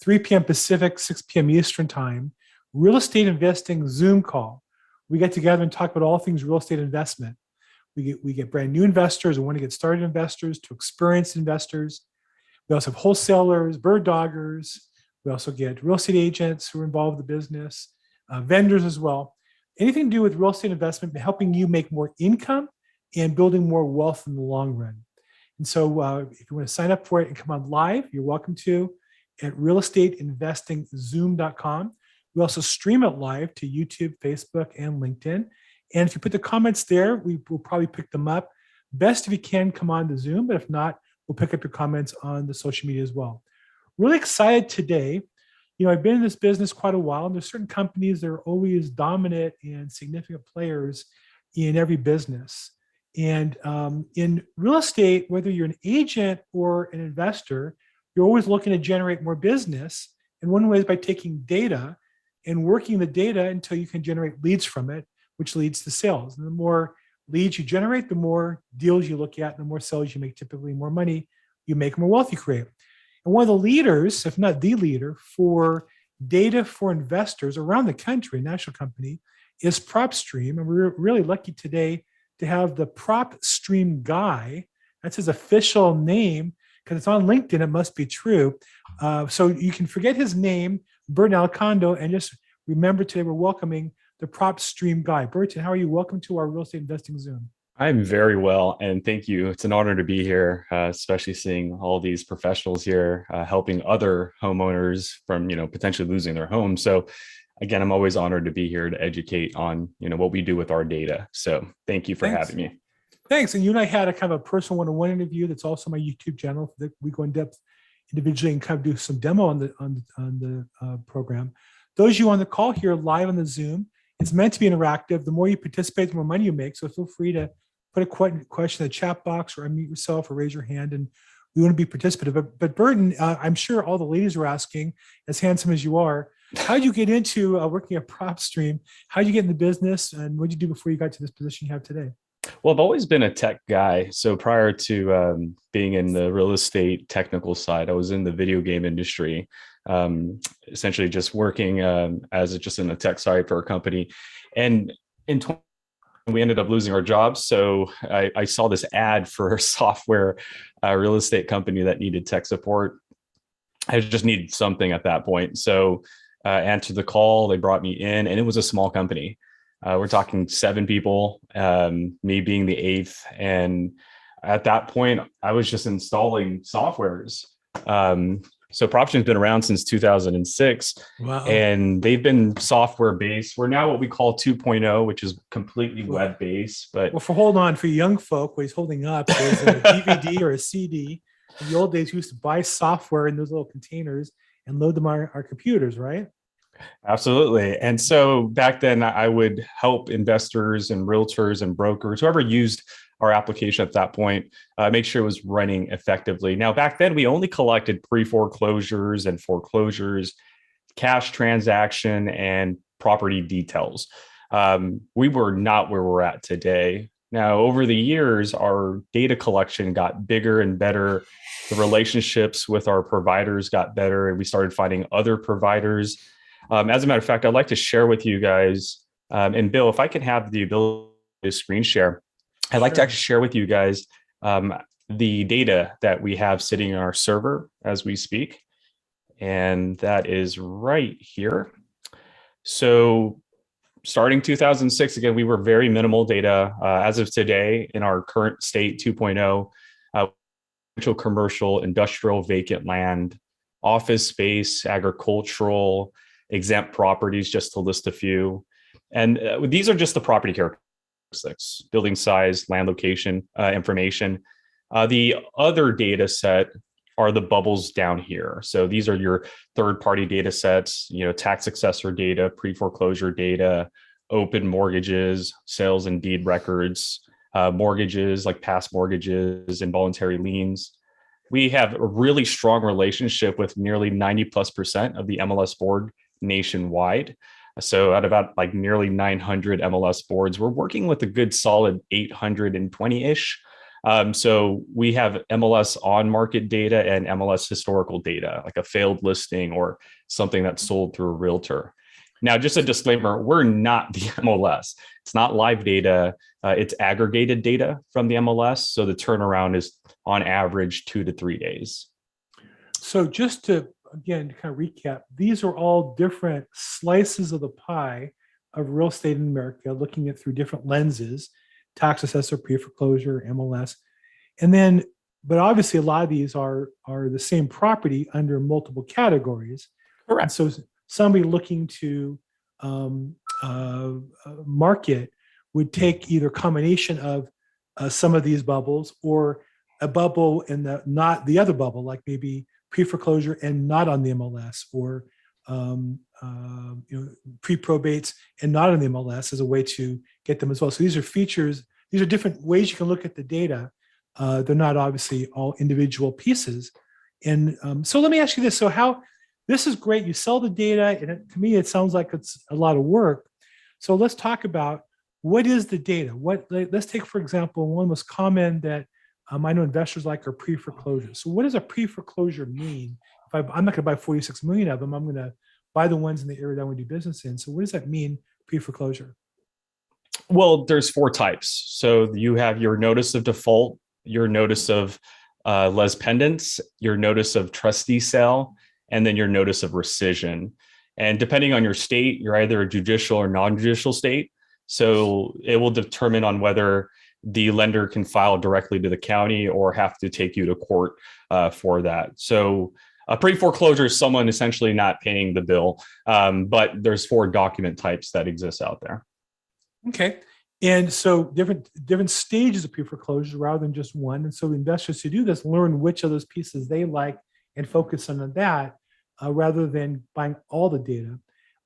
3 p.m. Pacific, 6 p.m. Eastern time, real estate investing Zoom call. We get together and talk about all things real estate investment. We get brand new investors and want to get started investors to experienced investors. We also have wholesalers, bird doggers. We also get real estate agents who are involved in the business, vendors as well. Anything to do with real estate investment, helping you make more income and building more wealth in the long run. And so if you want to sign up for it and come on live, you're welcome to at realestateinvestingzoom.com. We also stream it live to YouTube, Facebook, and LinkedIn. And if you put the comments there, we will probably pick them up. Best if you can come on to Zoom, but if not, we'll pick up your comments on the social media as well. Really excited today. I've been in this business quite a while, and there's certain companies that are always dominant and significant players in every business. And in real estate, whether you're an agent or an investor, you're always looking to generate more business. And one way is by taking data and working the data until you can generate leads from it, which leads to sales. And the more leads you generate, the more deals you look at, the more sales you make, typically more money you make, more wealth you create. And one of the leaders, if not the leader, for data for investors around the country, a national company, is Propstream. And we're really lucky today to have the Propstream guy. That's his official name, because it's on LinkedIn. It must be true. So you can forget his name, Burton Alicando, and just remember today we're welcoming the Propstream guy. Burton, how are you? Welcome to our Real Estate Investing Zoom. I'm very well, and thank you. It's an honor to be here, especially seeing all these professionals here helping other homeowners from, potentially losing their home. So again, I'm always honored to be here to educate on, what we do with our data. So thank you for having me. Thanks. And you and I had a kind of a personal one-on-one interview that's also my YouTube channel that we go in depth individually and kind of do some demo on the program. Those of you on the call here live on the Zoom, it's meant to be interactive. The more you participate, the more money you make. So feel free to put a question in the chat box or unmute yourself or raise your hand, and we want to be participative. But Burton, I'm sure all the ladies are asking, as handsome as you are, how did you get into working at Propstream? How did you get in the business, and what did you do before you got to this position you have today? Well, I've always been a tech guy. So prior to being in the real estate technical side, I was in the video game industry, essentially just working just in the tech side for a company. And in we ended up losing our jobs. So I saw this ad for a software real estate company that needed tech support. I just needed something at that point. So answered the call, they brought me in, and it was a small company. We're talking 7 people, me being the 8th. And at that point, I was just installing softwares. So Propstream's been around since 2006. Wow. And they've been software based. We're now what we call 2.0, which is completely web based. But hold on, for young folk, what he's holding up is a DVD or a CD. In the old days, we used to buy software in those little containers and load them on our computers, right? Absolutely. And so back then I would help investors and realtors and brokers, whoever used our application at that point, make sure it was running effectively. Now, back then we only collected pre-foreclosures and foreclosures, cash transaction, and property details. We were not where we're at today. Now, over the years, our data collection got bigger and better. The relationships with our providers got better, and we started finding other providers. As a matter of fact, I'd like to share with you guys, and Bill, if I can have the ability to screen share, I'd like to actually share with you guys the data that we have sitting in our server as we speak. And that is right here. So starting 2006, again, we were very minimal data. As of today, in our current state 2.0, commercial, industrial, vacant land, office space, agricultural, exempt properties, just to list a few. And these are just the property characteristics: building size, land location, information. The other data set are the bubbles down here. So these are your third-party data sets, tax successor data, pre-foreclosure data, open mortgages, sales and deed records, mortgages like past mortgages, involuntary liens. We have a really strong relationship with nearly 90+% of the MLS board nationwide. So at about like nearly 900 MLS boards, we're working with a good solid 820-ish So we have MLS on market data and MLS historical data, like a failed listing or something that's sold through a realtor. Now, just a disclaimer, we're not the MLS. It's not live data. It's aggregated data from the MLS. So the turnaround is on average 2 to 3 days. So just to, again, to kind of recap, these are all different slices of the pie of real estate in America, looking at through different lenses, tax assessor, pre-foreclosure, MLS. And then, but obviously a lot of these are the same property under multiple categories. Correct. And so somebody looking to market would take either combination of some of these bubbles or a bubble and not the other bubble, like maybe pre-foreclosure and not on the MLS, or pre-probates and not on the MLS as a way to get them as well. So these are features, these are different ways you can look at the data. They're not obviously all individual pieces. And so let me ask you this. So this is great. You sell the data, and to me, it sounds like it's a lot of work. So let's talk about what is the data? Let's take, for example, one most common that I know investors like are pre-foreclosure. So what does a pre-foreclosure mean? If I'm not going to buy 46 million of them, I'm going to buy the ones in the area that I want to do business in. So what does that mean, pre-foreclosure? Well, there's 4 types. So you have your notice of default, your notice of les pendants, your notice of trustee sale, and then your notice of rescission. And depending on your state, you're either a judicial or non-judicial state. So it will determine on whether the lender can file directly to the county or have to take you to court for that. So a pre-foreclosure is someone essentially not paying the bill, but there's 4 document types that exist out there. Okay. And so different stages of pre-foreclosure rather than just one. And so investors who do this learn which of those pieces they like and focus on that rather than buying all the data.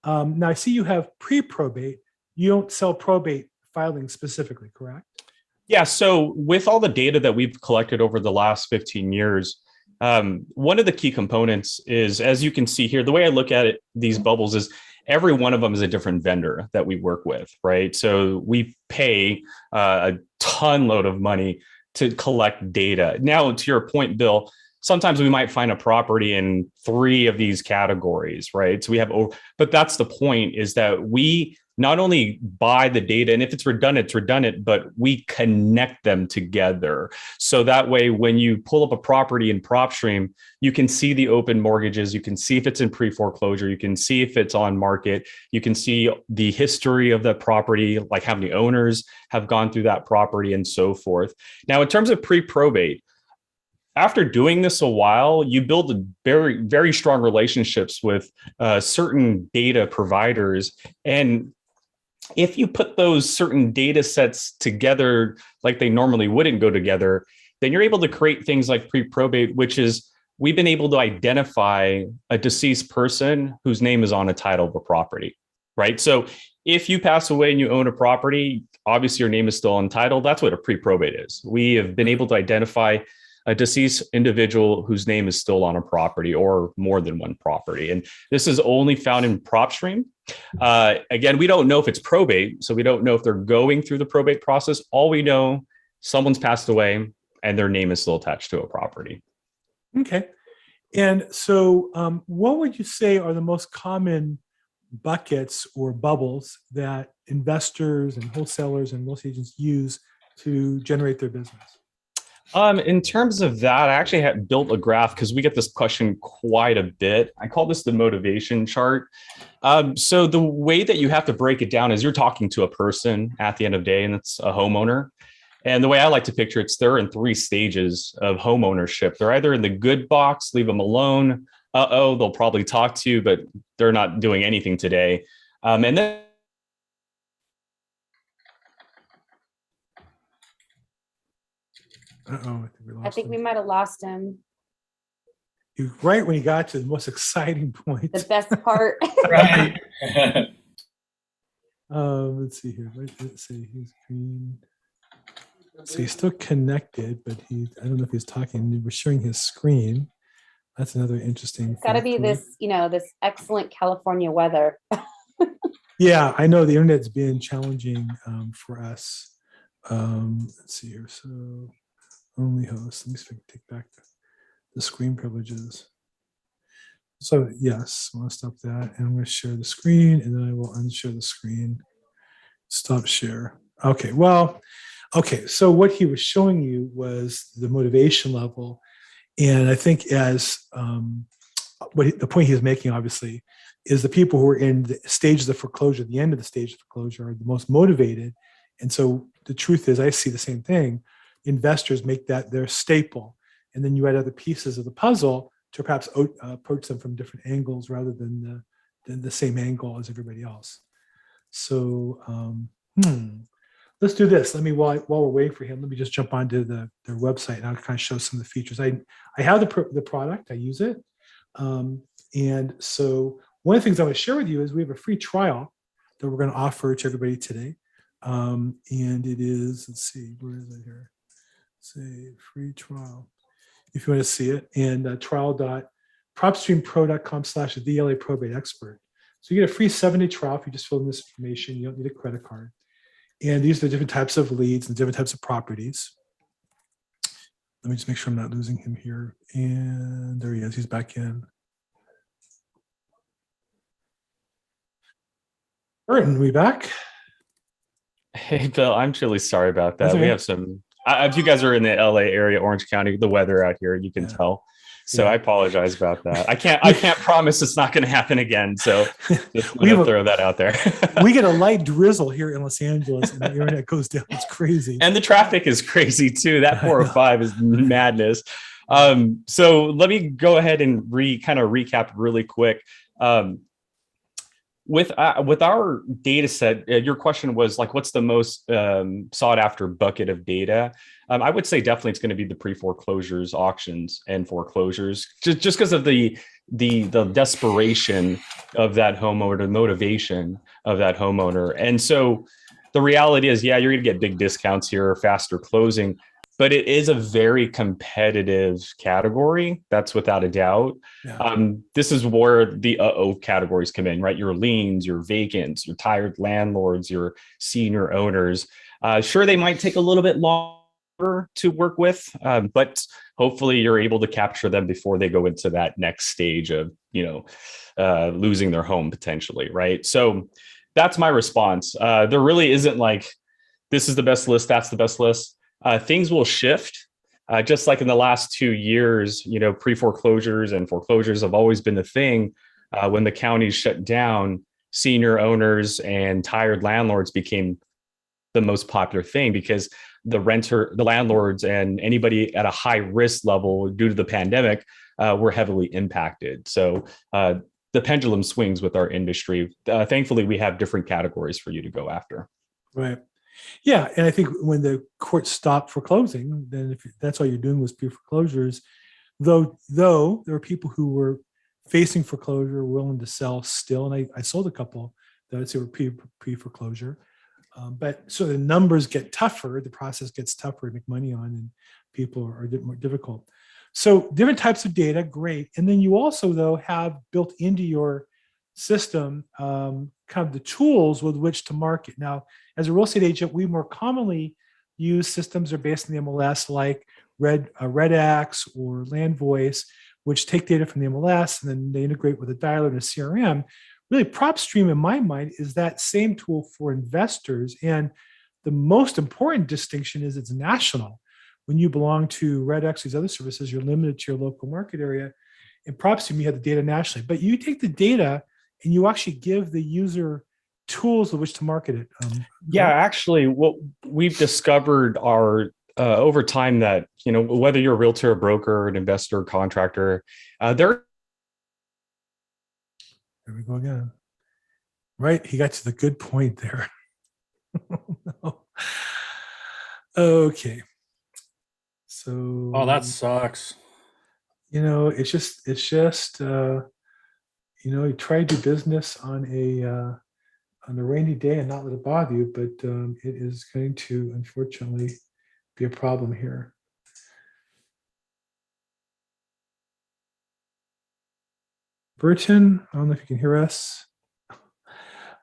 Now I see you have pre-probate. You don't sell probate filing specifically, correct? Yeah. So with all the data that we've collected over the last 15 years, one of the key components is, as you can see here, the way I look at it, these bubbles is every one of them is a different vendor that we work with, right? So we pay a ton load of money to collect data. Now, to your point, Bill, sometimes we might find a property in 3 of these categories, right? So we have, but that's the point, is that we not only buy the data, and if it's redundant, but we connect them together. So that way, when you pull up a property in Propstream, you can see the open mortgages, you can see if it's in pre-foreclosure, you can see if it's on market, you can see the history of the property, like how many owners have gone through that property and so forth. Now, in terms of pre-probate, after doing this a while, you build very, very strong relationships with certain data providers. And if you put those certain data sets together like they normally wouldn't go together, then you're able to create things like pre-probate, which is we've been able to identify a deceased person whose name is on a title of a property, right? So if you pass away and you own a property, obviously your name is still on title. That's what a pre-probate is. We have been able to identify a deceased individual whose name is still on a property or more than one property. And this is only found in Propstream. Again, we don't know if it's probate, so we don't know if they're going through the probate process. All we know, someone's passed away and their name is still attached to a property. Okay. And so what would you say are the most common buckets or bubbles that investors and wholesalers and real estate agents use to generate their business? In terms of that, I actually had built a graph because we get this question quite a bit. I call this the motivation chart. So the way that you have to break it down is you're talking to a person at the end of the day, and it's a homeowner. And the way I like to picture it, they're in 3 stages of home ownership. They're either in the good box, leave them alone. They'll probably talk to you, but they're not doing anything today. And then I think we might have lost him. Right when he got to the most exciting point. The best part. Right. Let's see here. Let's see. He's green. So he's still connected, but I don't know if he's talking. We're sharing his screen. That's another interesting. It's got to be this, this excellent California weather. Yeah, I know the internet's been challenging for us. Let's see here. So only host. Let me see if I can take back the screen privileges. So yes, I want to stop that. And I'm going to share the screen, and then I will unshare the screen. Stop share. Okay, well, okay. So what he was showing you was the motivation level. And I think as the point he was making, obviously, is the people who are in the stages of foreclosure, the end of the stage of foreclosure, are the most motivated. And so the truth is, I see the same thing. Investors make that their staple. And then you add other pieces of the puzzle to perhaps approach them from different angles rather than the same angle as everybody else. So let's do this. Let me, while we're waiting for him, let me just jump onto their website and I'll kind of show some of the features. I have the product, I use it. And so one of the things I want to share with you is we have a free trial that we're going to offer to everybody today. And it is, let's see, where is it here? Say free trial. If you want to see it, and trial.propstreampro.com/the LAProbate expert. So you get a free 7-day trial if you just fill in this information. You don't need a credit card. And these are the different types of leads and different types of properties. Let me just make sure I'm not losing him here. And there he is. He's back in. Burton, we back? Hey, Bill, I'm truly sorry about that. That's okay. We have some, if you guys are in the LA area, Orange County, the weather out here, you can tell. So I apologize about that. I can't promise it's not going to happen again. So just want to throw that out there. We get a light drizzle here in Los Angeles and the internet goes down. It's crazy. And the traffic is crazy too. That 405 is madness. So let me go ahead and kind of recap really quick. With our data set, your question was like, what's the most sought after bucket of data? I would say definitely it's going to be the pre-foreclosures, auctions, and foreclosures, just because of the desperation of that homeowner, the motivation of that homeowner. And so the reality is, yeah, you're going to get big discounts here, faster closing, but it is a very competitive category. That's without a doubt. Yeah. This is where the categories come in, right? Your liens, your vacants, your tired landlords, your senior owners. Sure, they might take a little bit longer to work with, but hopefully you're able to capture them before they go into that next stage of, losing their home potentially, right? So that's my response. There really isn't like, this is the best list, that's the best list. Things will shift. Just like in the last 2 years, pre-foreclosures and foreclosures have always been the thing. When the counties shut down, senior owners and tired landlords became the most popular thing because the landlords and anybody at a high risk level due to the pandemic were heavily impacted. So the pendulum swings with our industry. Thankfully, we have different categories for you to go after. Right. Yeah, and I think when the court stopped foreclosing, then if that's all you're doing was pre-foreclosures, though there were people who were facing foreclosure, willing to sell still, and I sold a couple that I'd say were pre-foreclosure. But so the numbers get tougher, the process gets tougher to make money on, and people are a bit more difficult. So different types of data, great. And then you also, though, have built into your system kind of the tools with which to market. Now, as a real estate agent, we more commonly use systems that are based in the MLS like RedX or LandVoice, which take data from the MLS and then they integrate with a dialer and a CRM. Really, Propstream, in my mind, is that same tool for investors. And the most important distinction is it's national. When you belong to RedX, these other services, you're limited to your local market area. In Propstream, you have the data nationally. But you take the data and you actually give the user tools with which to market it. Actually, what we've discovered are over time that, whether you're a realtor, a broker, an investor, contractor, there. There we go again. Right. He got to the good point there. No. Okay. So. Oh, that sucks. It's just, you try to do business on a rainy day and not let it bother you, but it is going to unfortunately be a problem here. Burton, I don't know if you can hear us.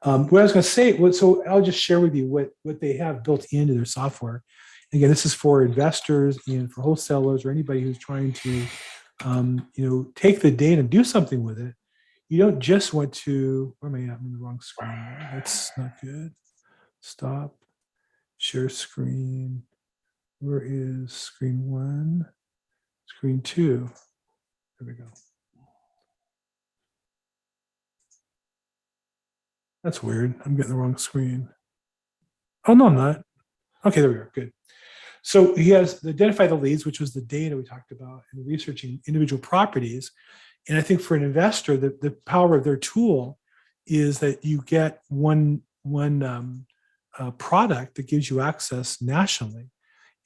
What I was going to say was, so I'll just share with you what they have built into their software. Again, this is for investors and for wholesalers or anybody who's trying to, take the data and do something with it. You don't just want to, where am I at? I'm in the wrong screen. That's not good. Stop. Share screen. Where is screen 1? Screen 2. There we go. That's weird. I'm getting the wrong screen. Oh, no, I'm not. Okay, there we are. Good. So he has identified the leads, which was the data we talked about, and researching individual properties. And I think for an investor, the power of their tool is that you get one product that gives you access nationally,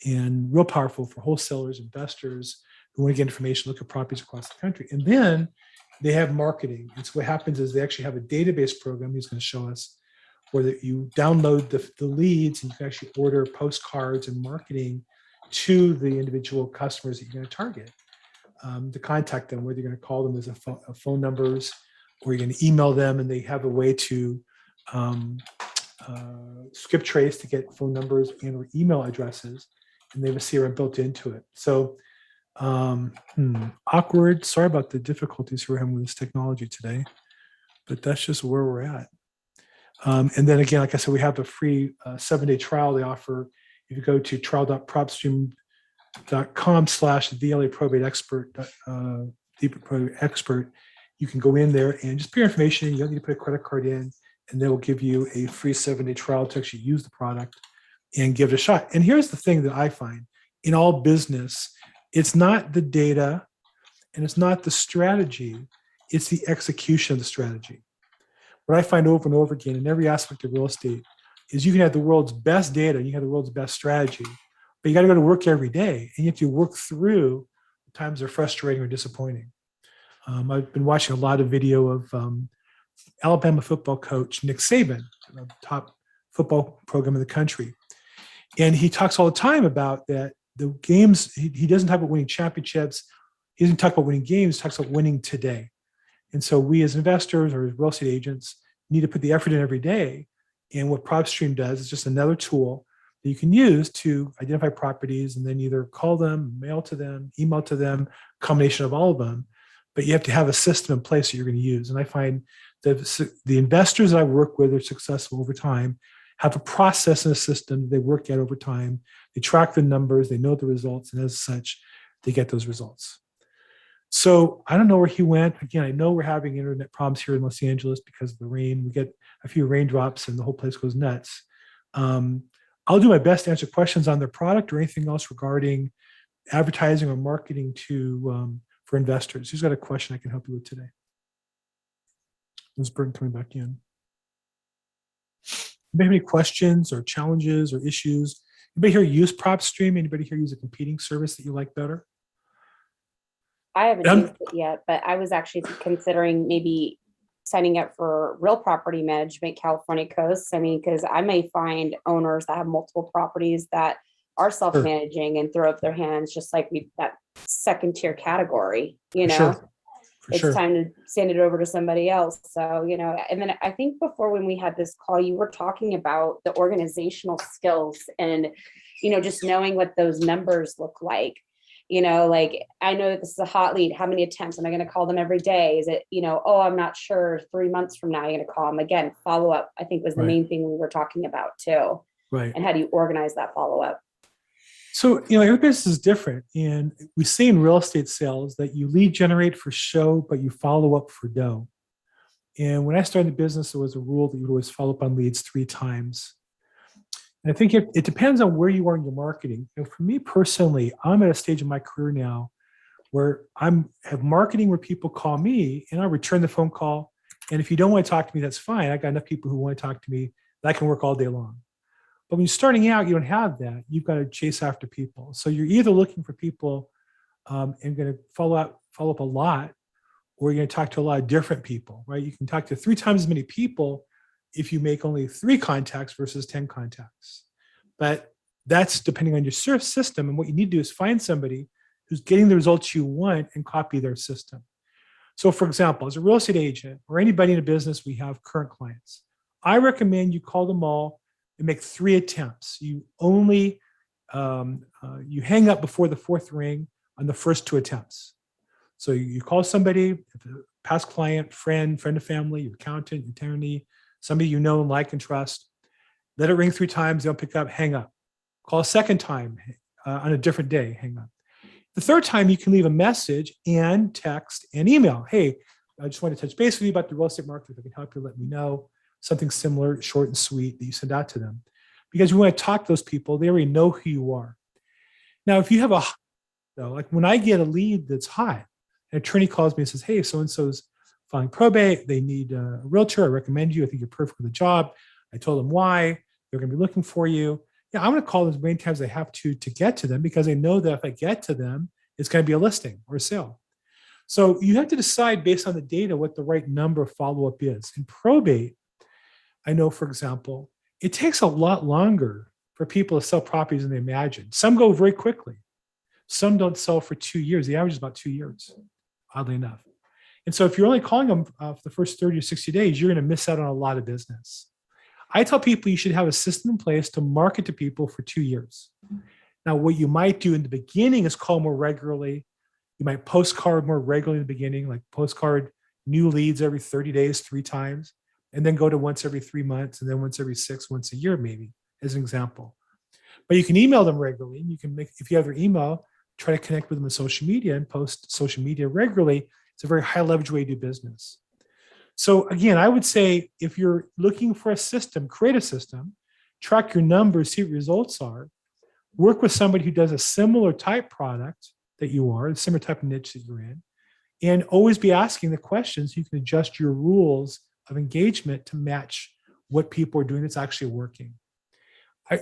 and real powerful for wholesalers, investors who want to get information, look at properties across the country. And then they have marketing. And so what happens is they actually have a database program he's going to show us, where that you download the leads and you can actually order postcards and marketing to the individual customers that you're going to target, to contact them, whether you're going to call them as a phone numbers, or you're going to email them, and they have a way to skip trace to get phone numbers and or email addresses, and they have a CRM built into it. So awkward. Sorry about the difficulties we're having with this technology today, but that's just where we're at. And then again, like I said, we have a free 7-day trial they offer. If you go to trial.propstream.com/the LAProbate expert, you can go in there and just put your information in. You don't need to put a credit card in, and they will give you a free 7-day trial to actually use the product and give it a shot. And here's the thing that I find in all business: it's not the data and it's not the strategy, it's the execution of the strategy. What I find over and over again in every aspect of real estate is you can have the world's best data and you have the world's best strategy, but you got to go to work every day, and you have to work through the times they're frustrating or disappointing. I've been watching a lot of video of Alabama football coach Nick Saban, the top football program in the country. And he talks all the time about that the games, he doesn't talk about winning championships. He doesn't talk about winning games, he talks about winning today. And so we as investors or as real estate agents need to put the effort in every day. And what Propstream does is just another tool that you can use to identify properties and then either call them, mail to them, email to them, combination of all of them. But you have to have a system in place that you're going to use. And I find that the investors that I work with are successful over time, have a process and a system they work at over time. They track the numbers, they know the results, and as such, they get those results. So I don't know where he went. Again, I know we're having internet problems here in Los Angeles because of the rain. We get a few raindrops and the whole place goes nuts. I'll do my best to answer questions on their product or anything else regarding advertising or marketing for investors. Who's got a question I can help you with today? There's Burton coming back in. Anybody have any questions or challenges or issues? Anybody here use Propstream? Anybody here use a competing service that you like better? I haven't used it yet, but I was actually considering maybe signing up for Real Property Management California Coast. I mean, because I may find owners that have multiple properties that are self-managing and throw up their hands, just like that second tier category, it's time to send it over to somebody else. So, and then I think before when we had this call, you were talking about the organizational skills and, just knowing what those numbers look like. Like, I know that this is a hot lead. How many attempts am I going to call them every day? Is it, I'm not sure. 3 months from now, you're going to call them again. Follow up, I think, was the main thing we were talking about too. Right. And how do you organize that follow up? So, every business is different. And we see in real estate sales that you lead generate for show, but you follow up for dough. And when I started the business, there was a rule that you would always follow up on leads 3 times. And I think it depends on where you are in your marketing. And for me personally, I'm at a stage in my career now where have marketing where people call me and I return the phone call. And if you don't want to talk to me, that's fine. I got enough people who want to talk to me that I can work all day long. But when you're starting out, you don't have that. You've got to chase after people. So you're either looking for people and going to follow up a lot, or you're going to talk to a lot of different people, right? You can talk to 3 times as many people if you make only 3 contacts versus 10 contacts. But that's depending on your system. And what you need to do is find somebody who's getting the results you want and copy their system. So for example, as a real estate agent or anybody in a business, we have current clients. I recommend you call them all and make 3 attempts. You only you hang up before the fourth ring on the first two attempts. So you call somebody, past client, friend of family, your accountant, your attorney, somebody you know and like and trust. Let it ring 3 times. They don't pick up, hang up. Call a second time on a different day, hang up. The third time, you can leave a message and text and email. Hey, I just want to touch base with you about the real estate market. If I can help you, let me know. Something similar, short and sweet, that you send out to them. Because you want to talk to those people, they already know who you are. Now, if you have like when I get a lead that's hot, an attorney calls me and says, hey, so-and-so's filing probate. They need a realtor. I recommend you. I think you're perfect for the job. I told them why. They're going to be looking for you. Yeah, I'm going to call them as many times as I have to get to them, because I know that if I get to them, it's going to be a listing or a sale. So you have to decide based on the data what the right number of follow-up is. In probate, I know, for example, it takes a lot longer for people to sell properties than they imagine. Some go very quickly. Some don't sell for 2 years. The average is about 2 years, oddly enough. And so if you're only calling them for the first 30 or 60 days, you're going to miss out on a lot of business. I tell people you should have a system in place to market to people for 2 years. Now, what you might do in the beginning is call more regularly. You might postcard more regularly in the beginning, like postcard new leads every 30 days, 3 times, and then go to once every 3 months, and then once every 6, once a year, maybe, as an example. But you can email them regularly. And you can make, if you have their email, try to connect with them on social media and post social media regularly. It's a very high leverage way to do business. So again, I would say if you're looking for a system, create a system, track your numbers, see what results are, work with somebody who does a similar type product that you are, a similar type of niche that you're in, and always be asking the questions. You can adjust your rules of engagement to match what people are doing that's actually working.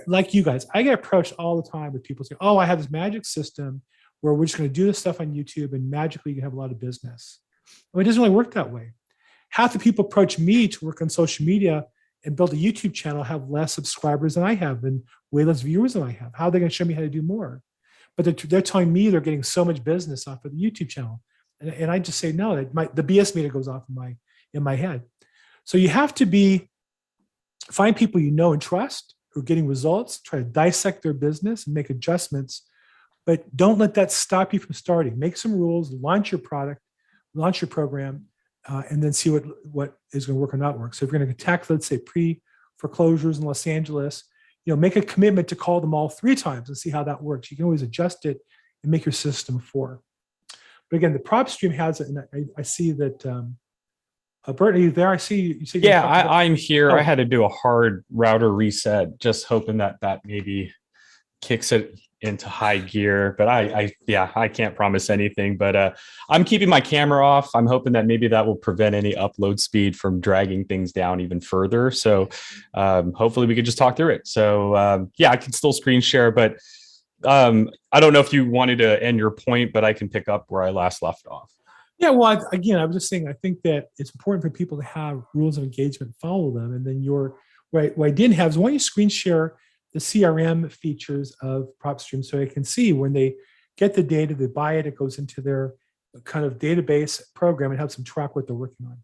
Like you guys, I get approached all the time with people saying, oh, I have this magic system where we're just going to do this stuff on YouTube and magically you can have a lot of business. Well, it doesn't really work that way. Half the people approach me to work on social media and build a YouTube channel have less subscribers than I have and way less viewers than I have. How are they going to show me how to do more? But they're telling me they're getting so much business off of the YouTube channel. And I just say, no, the BS meter goes off in my head. So you have to find people you know and trust who are getting results, try to dissect their business and make adjustments, but don't let that stop you from starting. Make some rules, launch your product, launch your program, and then see what is going to work or not work. So if you're going to attack, let's say, pre-foreclosures in Los Angeles, make a commitment to call them all 3 times and see how that works. You can always adjust it and make your system 4. But again, the Propstream has it, and I see that. Bert, are you there? I see you. Yeah, I'm here. Oh. I had to do a hard router reset, just hoping that maybe kicks it into high gear. But I can't promise anything. But I'm keeping my camera off. I'm hoping that maybe that will prevent any upload speed from dragging things down even further. So hopefully we could just talk through it. So I can still screen share, but I don't know if you wanted to end your point, but I can pick up where I last left off. Yeah, well, again, I was just saying, I think that it's important for people to have rules of engagement, follow them. And then what I didn't have is why don't you screen share the CRM features of Propstream so they can see when they get the data, they buy it, it goes into their kind of database program and helps them track what they're working on.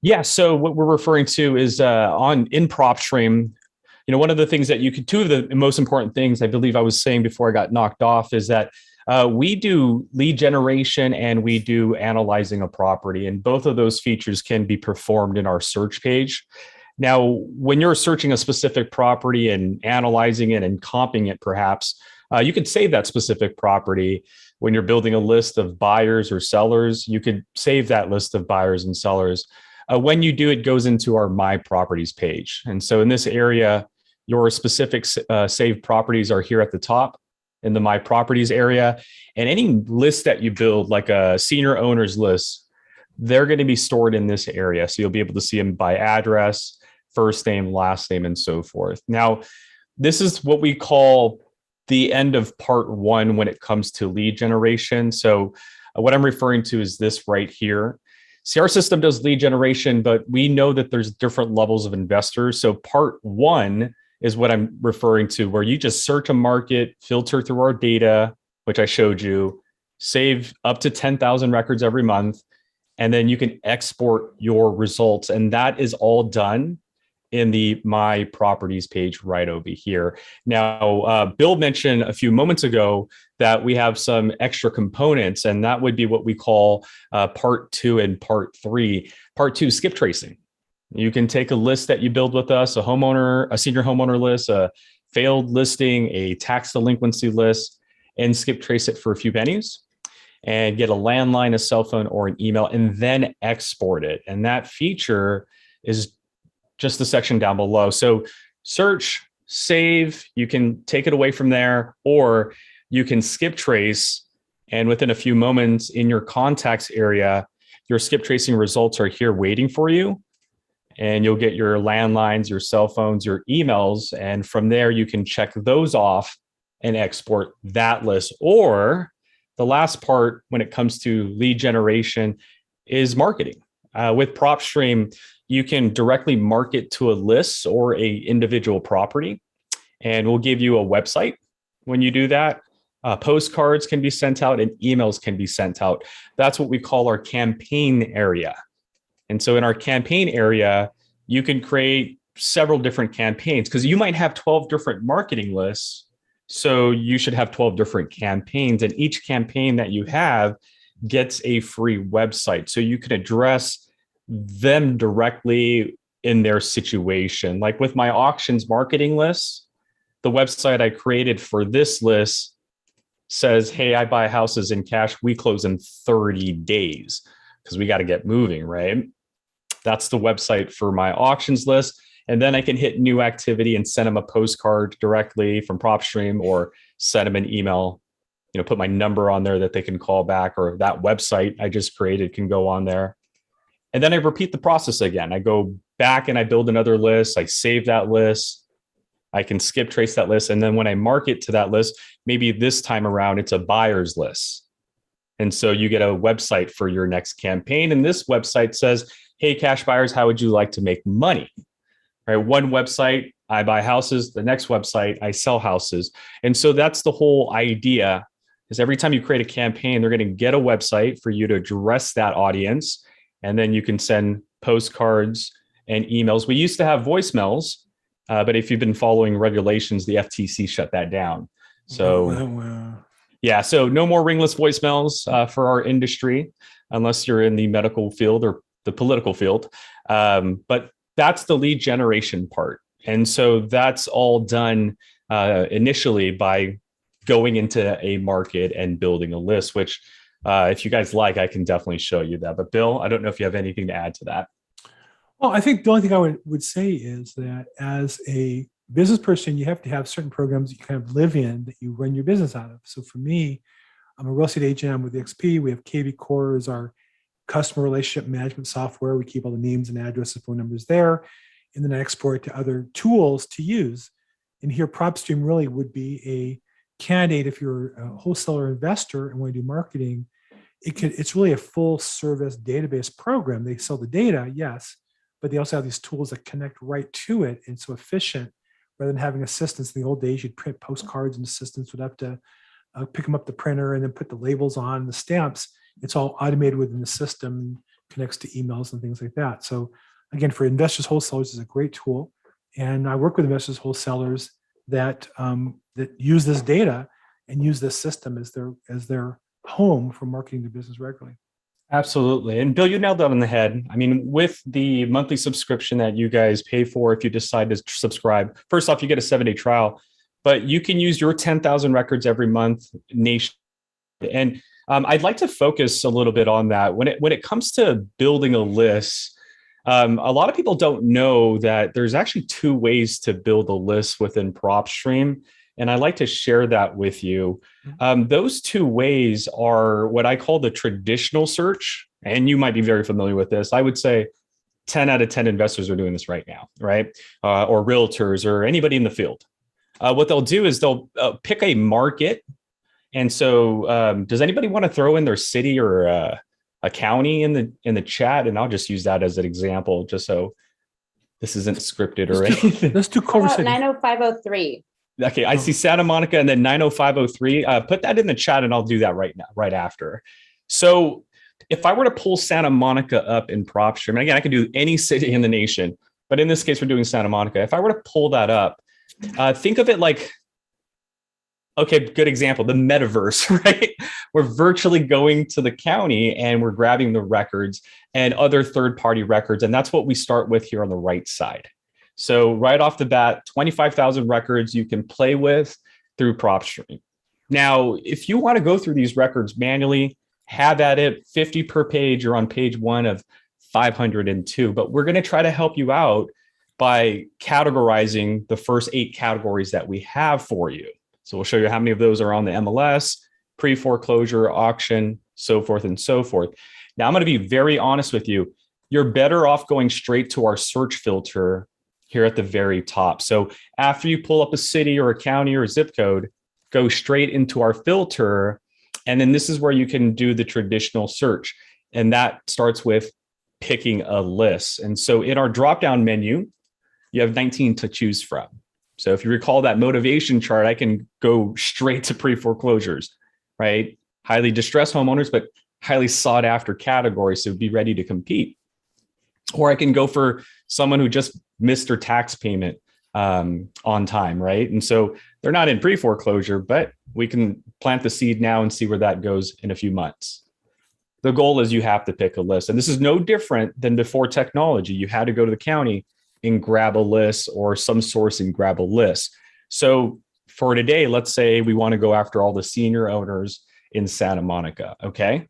Yeah, so what we're referring to is in Propstream, one of the things that two of the most important things I believe I was saying before I got knocked off is that we do lead generation and we do analyzing a property, and both of those features can be performed in our search page. Now, when you're searching a specific property and analyzing it and comping it, perhaps you could save that specific property. When you're building a list of buyers or sellers, you could save that list of buyers and sellers. When you do, it goes into our My Properties page. And so in this area, your specific saved properties are here at the top in the My Properties area. And any list that you build, like a senior owners list, they're going to be stored in this area. So you'll be able to see them by address, first name, last name, and so forth. Now, this is what we call the end of part 1 when it comes to lead generation. So what I'm referring to is this right here. See, our system does lead generation, but we know that there's different levels of investors. So part 1 is what I'm referring to, where you just search a market, filter through our data, which I showed you, save up to 10,000 records every month, and then you can export your results. And that is all done in the My Properties page right over here. Now, Bill mentioned a few moments ago that we have some extra components, and that would be what we call part 2 and part 3. Part 2, skip tracing. You can take a list that you build with us, a senior homeowner list, a failed listing, a tax delinquency list, and skip trace it for a few pennies and get a landline, a cell phone, or an email, and then export it. And that feature is just the section down below. So search, save, you can take it away from there, or you can skip trace, and within a few moments in your contacts area, your skip tracing results are here waiting for you. And you'll get your landlines, your cell phones, your emails. And from there, you can check those off and export that list. Or the last part when it comes to lead generation is marketing. With Propstream, you can directly market to a list or a individual property. And we'll give you a website when you do that. Postcards can be sent out and emails can be sent out. That's what we call our campaign area. And so in our campaign area, you can create several different campaigns because you might have 12 different marketing lists. So you should have 12 different campaigns, and each campaign that you have gets a free website. So you can address them directly in their situation. Like with my auctions marketing list, the website I created for this list says, hey, I buy houses in cash. We close in 30 days because we got to get moving, right? That's the website for my auctions list. And then I can hit new activity and send them a postcard directly from Propstream, or send them an email, put my number on there that they can call back, or that website I just created can go on there. And then I repeat the process again. I go back and I build another list. I save that list. I can skip trace that list. And then when I market to that list, maybe this time around, it's a buyer's list. And so you get a website for your next campaign. And this website says, hey, cash buyers, how would you like to make money? Right? One website, I buy houses. The next website, I sell houses. And so that's the whole idea, is every time you create a campaign, they're going to get a website for you to address that audience. And then you can send postcards and emails. We used to have voicemails, but if you've been following regulations, the FTC shut that down. So yeah, so no more ringless voicemails for our industry, unless you're in the medical field or the political field. But that's the lead generation part. And so that's all done initially by going into a market and building a list, which if you guys like, I can definitely show you that. But Bill, I don't know if you have anything to add to that. Well, I think the only thing I would say is that as a business person, you have to have certain programs that you kind of live in that you run your business out of. So for me, I'm a real estate agent. I'm with XP. We have KV Core as our customer relationship management software. We keep all the names and addresses, phone numbers there, and then I export to other tools to use. And here, Propstream really would be a candidate if you're a wholesaler investor and want to do marketing. It's really a full service database program. They sell the data, yes, but they also have these tools that connect right to it, and so efficient. Rather than having assistants in the old days, you'd print postcards and assistants would have to pick them up the printer and then put the labels on the stamps. It's all automated within the system, connects to emails and things like that. So again, for investors, wholesalers is a great tool. And I work with investors, wholesalers that use this data and use this system as their home for marketing their business regularly. Absolutely. And Bill, you nailed that on the head. I mean, with the monthly subscription that you guys pay for, if you decide to subscribe, first off, you get a 7-day trial, but you can use your 10,000 records every month nation. And I'd like to focus a little bit on that. When it comes to building a list, a lot of people don't know that there's actually 2 ways to build a list within Propstream. And I'd like to share that with you. Those 2 ways are what I call the traditional search. And you might be very familiar with this. I would say 10 out of 10 investors are doing this right now, right? Or realtors or anybody in the field. What they'll do is they'll pick a market. And so does anybody want to throw in their city or a county in the chat? And I'll just use that as an example, just so this isn't scripted or anything. Let's do Culver City. 90503. Okay, I see Santa Monica and then 90503. Put that in the chat and I'll do that right now, right after. So if I were to pull Santa Monica up in Propstream, and again, I can do any city in the nation, But in this case, we're doing Santa Monica. If I were to pull that up, think of it like, okay, good example, the metaverse, right? We're virtually going to the county and we're grabbing the records and other third-party records. And that's what we start with here on the right side. So right off the bat, 25,000 records you can play with through Propstream. Now, if you want to go through these records manually, have at it, 50 per page. You're on page 1 of 502, but we're going to try to help you out by categorizing the first 8 categories that we have for you. So we'll show you how many of those are on the MLS, pre-foreclosure, auction, so forth and so forth. Now, I'm going to be very honest with you. You're better off going straight to our search filter here at the very top. So after you pull up a city or a county or a zip code, go straight into our filter. And then this is where you can do the traditional search. And that starts with picking a list. And so in our drop-down menu, you have 19 to choose from. So if you recall that motivation chart, I can go straight to pre-foreclosures, right? Highly distressed homeowners, but highly sought after category. So be ready to compete. Or I can go for someone who just missed their tax payment on time, right? And so they're not in pre-foreclosure, but we can plant the seed now and see where that goes in a few months. The goal is you have to pick a list. And this is no different than before technology. You had to go to the county and grab a list or some source and grab a list. So for today, let's say we want to go after all the senior owners in Santa Monica, okay?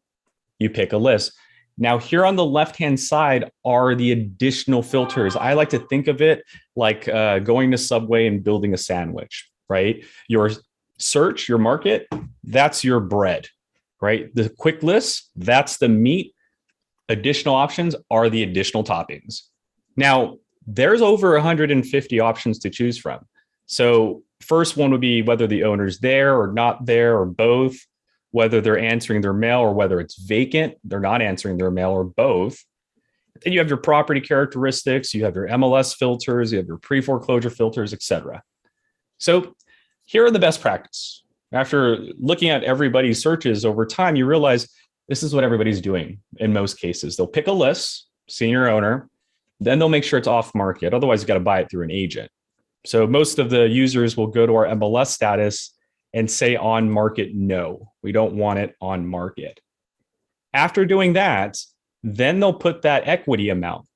You pick a list. Now here on the left-hand side are the additional filters. I like to think of it like going to Subway and building a sandwich, right? Your search, your market, that's your bread, right? The quick list, that's the meat. Additional options are the additional toppings. Now, there's over 150 options to choose from. So first one would be whether the owner's there or not there or both, whether they're answering their mail or whether it's vacant, they're not answering their mail or both. Then you have your property characteristics, you have your MLS filters, you have your pre-foreclosure filters, etc. So here are the best practice. After looking at everybody's searches over time, you realize this is what everybody's doing in most cases. They'll pick a list, senior owner, then they'll make sure it's off market. Otherwise, you got to buy it through an agent. So most of the users will go to our MLS status and say on market, no, we don't want it on market. After doing that, then they'll put that equity amount.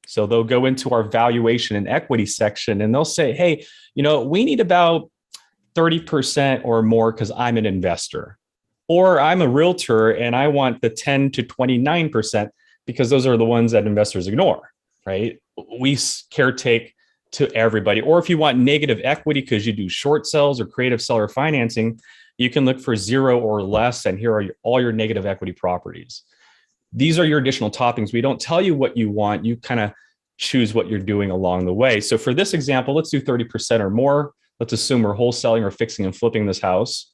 So they'll go into our valuation and equity section and they'll say, hey, we need about 30% or more because I'm an investor. Or I'm a realtor and I want the 10 to 29% because those are the ones that investors ignore, right? We caretake to everybody. Or if you want negative equity because you do short sales or creative seller financing, you can look for 0 or less. And here are all your negative equity properties. These are your additional toppings. We don't tell you what you want. You kind of choose what you're doing along the way. So for this example, let's do 30% or more. Let's assume we're wholesaling or fixing and flipping this house.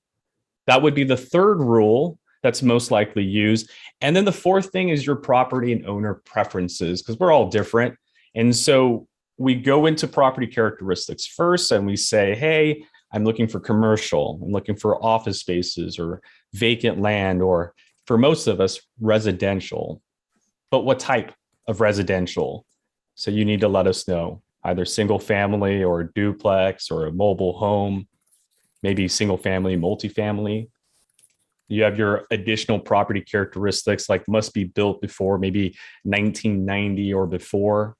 That would be the third rule that's most likely used. And then the fourth thing is your property and owner preferences, because we're all different. And so we go into property characteristics first and we say, hey, I'm looking for commercial, I'm looking for office spaces or vacant land, or for most of us, residential. But what type of residential? So you need to let us know, either single family or a duplex or a mobile home, maybe single family, multifamily. You have your additional property characteristics like must be built before maybe 1990 or before.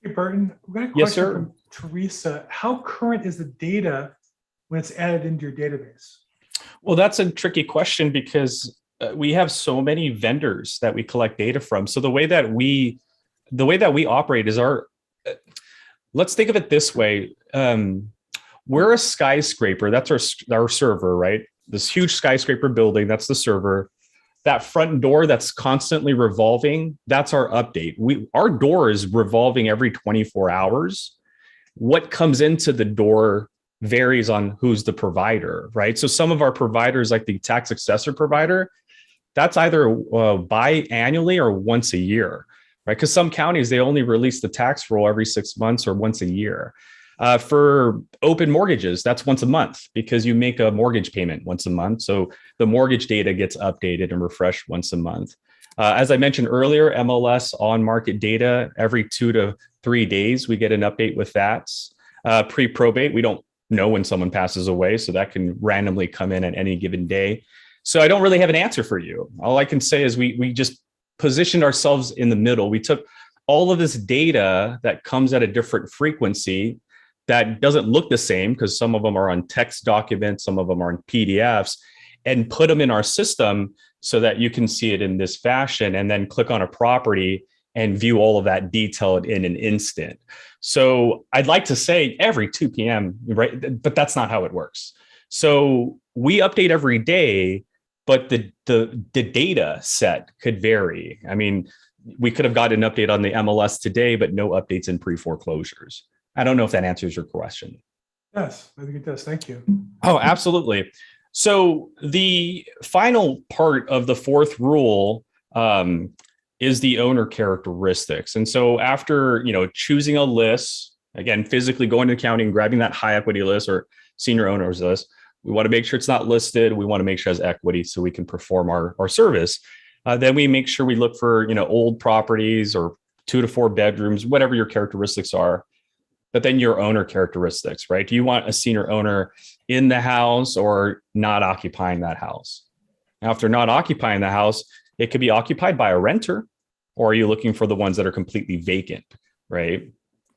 Hey, Burton, we've got a question Yes, sir. from Teresa. How current is the data when it's added into your database? Well, that's a tricky question because we have so many vendors that we collect data from. So the way that we operate is let's think of it this way. We're a skyscraper. That's our server, right? This huge skyscraper building, that's the server. That front door that's constantly revolving, that's our update. Our door is revolving every 24 hours. What comes into the door varies on who's the provider, right? So some of our providers, like the tax successor provider, that's either biannually or once a year, right? Because some counties, they only release the tax roll every 6 months or once a year. For open mortgages, that's once a month because you make a mortgage payment once a month. So the mortgage data gets updated and refreshed once a month. As I mentioned earlier, MLS on market data every 2 to 3 days, we get an update with that. Pre-probate, we don't know when someone passes away, so that can randomly come in at any given day. So I don't really have an answer for you. All I can say is we just positioned ourselves in the middle. We took all of this data that comes at a different frequency that doesn't look the same, because some of them are on text documents, some of them are in PDFs, and put them in our system so that you can see it in this fashion, and then click on a property and view all of that detailed in an instant. So I'd like to say every 2 p.m., right? But that's not how it works. So we update every day, but the data set could vary. I mean, we could have gotten an update on the MLS today, but no updates in pre-foreclosures. I don't know if that answers your question. Yes, I think it does. Thank you. Oh, absolutely. So the final part of the fourth rule is the owner characteristics. And so after, choosing a list, again, physically going to accounting, grabbing that high equity list or senior owners list, we want to make sure it's not listed. We want to make sure it has equity so we can perform our service. Then we make sure we look for, old properties or 2 to 4 bedrooms, whatever your characteristics are. But then your owner characteristics, right? Do you want a senior owner in the house or not occupying that house? Now, if they're not occupying the house, it could be occupied by a renter, or are you looking for the ones that are completely vacant, right?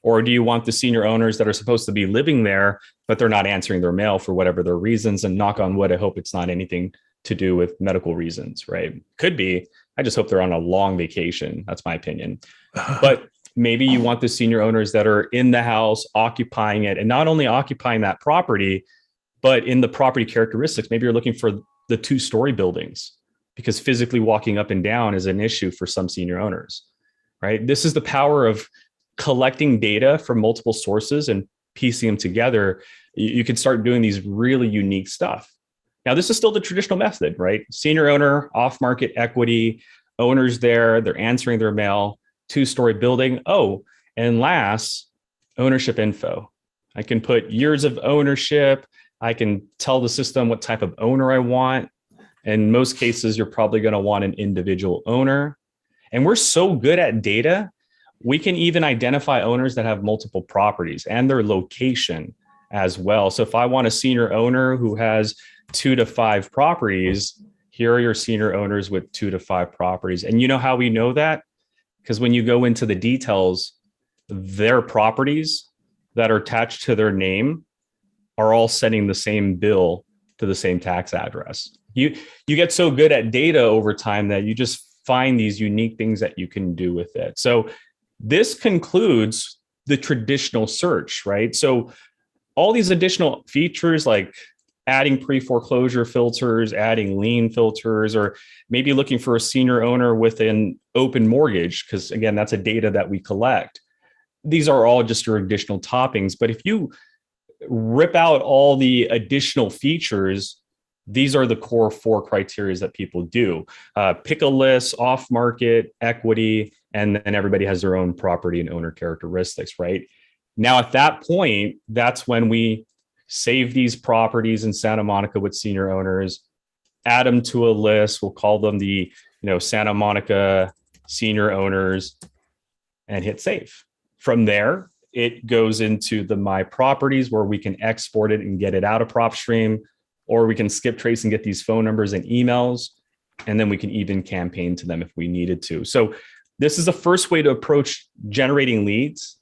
Or do you want the senior owners that are supposed to be living there, but they're not answering their mail for whatever their reasons? And knock on wood, I hope it's not anything to do with medical reasons, right? Could be. I just hope they're on a long vacation. That's my opinion. But maybe you want the senior owners that are in the house, occupying it, and not only occupying that property, but in the property characteristics. Maybe you're looking for the 2-story buildings, because physically walking up and down is an issue for some senior owners, right? This is the power of collecting data from multiple sources and piecing them together. You can start doing these really unique stuff. Now, this is still the traditional method, right? Senior owner, off-market equity, owners there, they're answering their mail, 2-story building. Oh, and last, ownership info. I can put years of ownership. I can tell the system what type of owner I want. In most cases, you're probably going to want an individual owner. And we're so good at data, we can even identify owners that have multiple properties and their location as well. So if I want a senior owner who has 2 to 5 properties, here are your senior owners with 2 to 5 properties. And you know how we know that? Because when you go into the details, their properties that are attached to their name are all sending the same bill to the same tax address. You get so good at data over time that you just find these unique things that you can do with it. So this concludes the traditional search, right? So all these additional features like adding pre-foreclosure filters, adding lien filters, or maybe looking for a senior owner with an open mortgage, because again, that's a data that we collect. These are all just your additional toppings. But if you rip out all the additional features, these are the core 4 criteria that people do. Pick a list, off-market, equity, and then everybody has their own property and owner characteristics, right? Now, at that point, that's when we save these properties in Santa Monica with senior owners, add them to a list. We'll call them the Santa Monica senior owners, and hit save. From there, it goes into the My Properties where we can export it and get it out of Propstream, or we can skip trace and get these phone numbers and emails, and then we can even campaign to them if we needed to. So this is the first way to approach generating leads.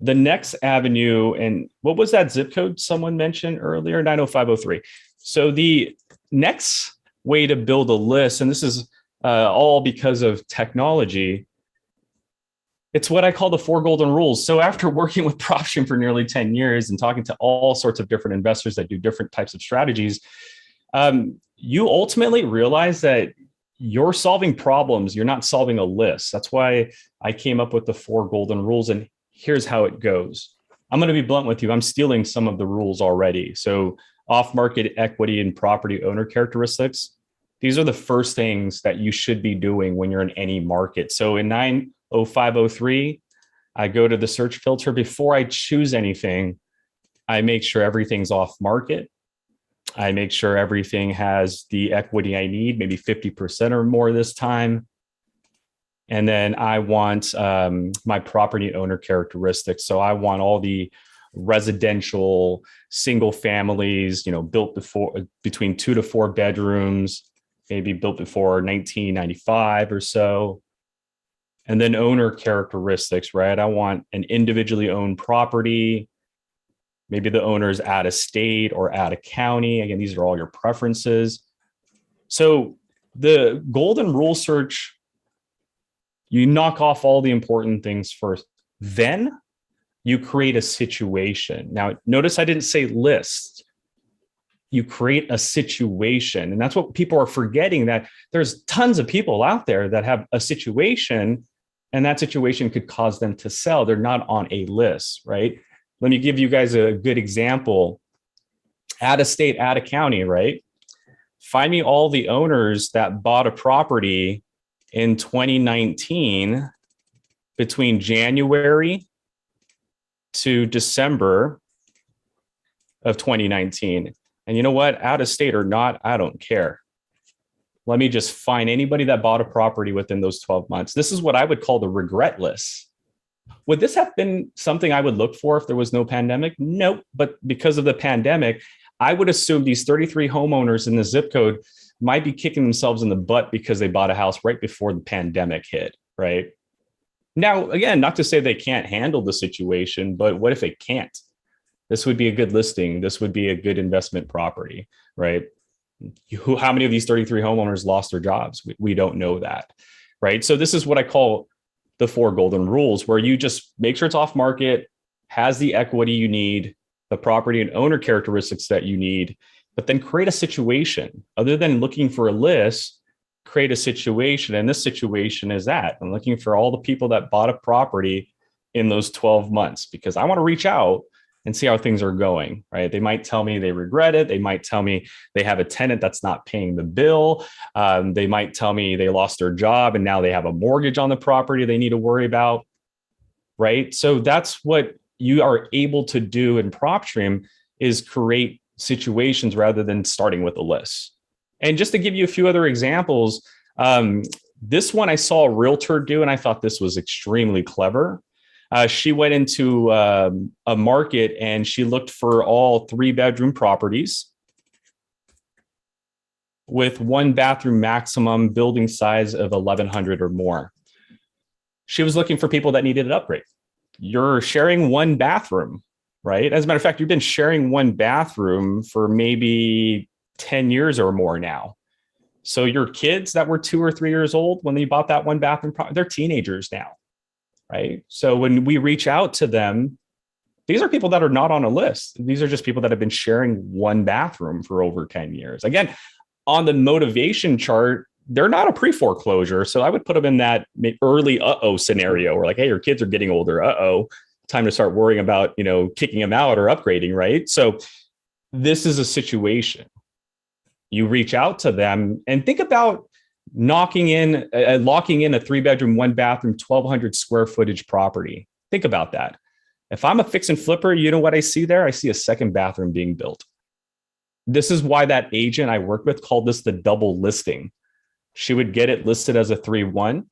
The next avenue, and what was that zip code someone mentioned earlier? 90503. So the next way to build a list, and this is all because of technology, it's what I call the 4 golden rules. So after working with Propstream for nearly 10 years and talking to all sorts of different investors that do different types of strategies, you ultimately realize that you're solving problems. You're not solving a list. That's why I came up with the 4 golden rules. And here's how it goes. I'm going to be blunt with you. I'm stealing some of the rules already. So off-market equity and property owner characteristics, these are the first things that you should be doing when you're in any market. So in 90503, I go to the search filter. Before I choose anything, I make sure everything's off market. I make sure everything has the equity I need, maybe 50% or more this time. And then I want my property owner characteristics. So I want all the residential single families, built between 2 to 4 bedrooms, maybe built before 1995 or so. And then owner characteristics, right? I want an individually owned property. Maybe the owner's out of state or out of county. Again, these are all your preferences. So the golden rule search, you knock off all the important things first. Then you create a situation. Now, notice I didn't say list. You create a situation. And that's what people are forgetting, that there's tons of people out there that have a situation, and that situation could cause them to sell. They're not on a list, right? Let me give you guys a good example. Out of state, out of county, right? Find me all the owners that bought a property in 2019 between January to December of 2019. And you know what? Out of state or not, I don't care. Let me just find anybody that bought a property within those 12 months. This is what I would call the regret list. Would this have been something I would look for if there was no pandemic? Nope. But because of the pandemic, I would assume these 33 homeowners in the zip code might be kicking themselves in the butt because they bought a house right before the pandemic hit, right? Now, again, not to say they can't handle the situation, but what if they can't? This would be a good listing. This would be a good investment property, right? How many of these 33 homeowners lost their jobs? We don't know that, right? So this is what I call the 4 golden rules, where you just make sure it's off market, has the equity you need, the property and owner characteristics that you need, but then create a situation. Other than looking for a list, create a situation. And this situation is that I'm looking for all the people that bought a property in those 12 months, because I want to reach out and see how things are going, right? They might tell me they regret it. They might tell me they have a tenant that's not paying the bill. They might tell me they lost their job and now they have a mortgage on the property they need to worry about, right? So that's what you are able to do in Propstream, is create situations rather than starting with a list. And just to give you a few other examples, this one I saw a realtor do, and I thought this was extremely clever. She went into a market and she looked for all 3-bedroom properties with 1 bathroom maximum building size of 1,100 or more. She was looking for people that needed an upgrade. You're sharing 1 bathroom, right? As a matter of fact, you've been sharing 1 bathroom for maybe 10 years or more now. So your kids that were 2 or 3 years old when they bought that 1 bathroom, they're teenagers now, right? So when we reach out to them, these are people that are not on a list. These are just people that have been sharing 1 bathroom for over 10 years. Again, on the motivation chart, they're not a pre-foreclosure. So I would put them in that early scenario, where like, hey, your kids are getting older. Time to start worrying about, kicking them out or upgrading, right? So this is a situation. You reach out to them and think about locking in a 3-bedroom, 1 bathroom, 1,200 square footage property. Think about that. If I'm a fix and flipper, you know what I see there? I see a 2nd bathroom being built. This is why that agent I worked with called this the double listing. She would get it listed as a 3-1.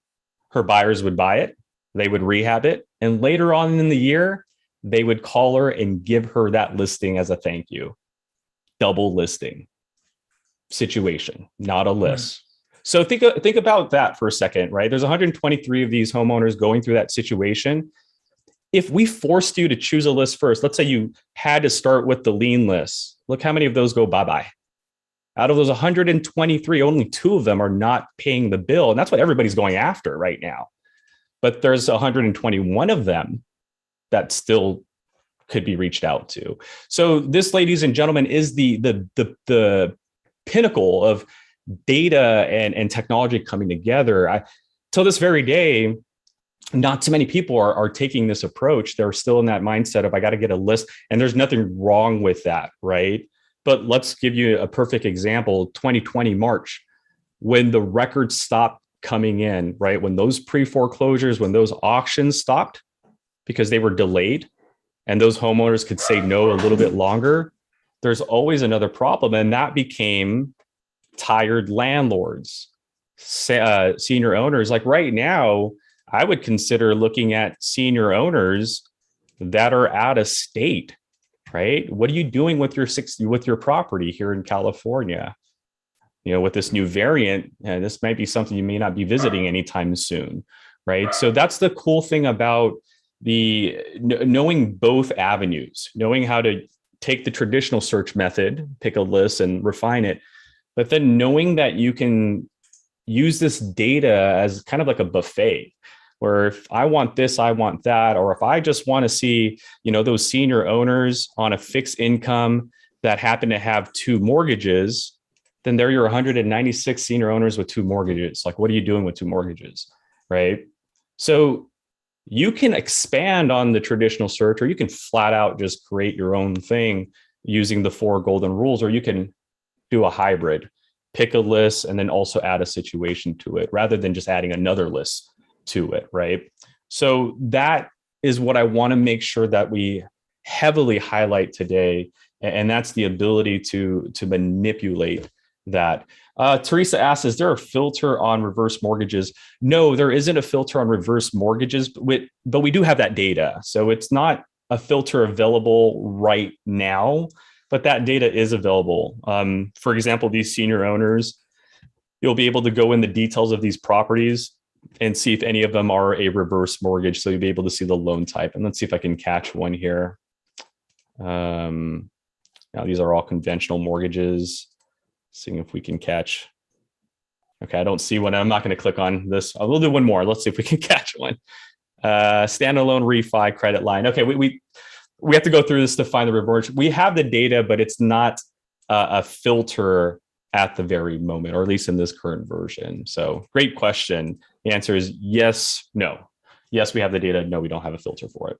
Her buyers would buy it. They would rehab it. And later on in the year, they would call her and give her that listing as a thank you. Double listing situation, not a list. So think about that for a second, right? There's 123 of these homeowners going through that situation. If we forced you to choose a list first, let's say you had to start with the lien list. Look how many of those go bye-bye. Out of those 123, only 2 of them are not paying the bill. And that's what everybody's going after right now. But there's 121 of them that still could be reached out to. So this, ladies and gentlemen, is the pinnacle of data and technology coming together. Till this very day, not too many people are taking this approach. They're still in that mindset of, I got to get a list, and there's nothing wrong with that, right? But let's give you a perfect example. 2020 March, when the records stopped coming in, right? When those pre-foreclosures, when those auctions stopped because they were delayed and those homeowners could say no a little bit longer, there's always another problem. And that became tired landlords, senior owners. Like right now, I would consider looking at senior owners that are out of state, right? What are you doing with your property here in California? With this new variant, this might be something you may not be visiting anytime soon, right? So that's the cool thing about knowing both avenues, knowing how to take the traditional search method, pick a list and refine it, but then knowing that you can use this data as kind of like a buffet, where if I want this, I want that, or if I just want to see, those senior owners on a fixed income that happen to have 2 mortgages, then they're your 196 senior owners with 2 mortgages. Like, what are you doing with 2 mortgages, right? So you can expand on the traditional search, or you can flat out just create your own thing using the 4 golden rules, or you can do a hybrid, pick a list and then also add a situation to it rather than just adding another list to it, right? So that is what I want to make sure that we heavily highlight today. And that's the ability to manipulate that. Teresa asks, is there a filter on reverse mortgages? No, there isn't a filter on reverse mortgages, but we do have that data. So it's not a filter available right now, but that data is available. For example, these senior owners, you'll be able to go in the details of these properties and see if any of them are a reverse mortgage. So you'll be able to see the loan type. And let's see if I can catch one here. Now these are all conventional mortgages. Seeing if we can catch. Okay, I don't see one. I'm not going to click on this. I will do one more. Let's see if we can catch one. Standalone refi credit line. Okay, we have to go through this to find the reverse. We have the data, but it's not a filter at the very moment, or at least in this current version. So great question. The answer is yes, no. Yes, we have the data. No, we don't have a filter for it.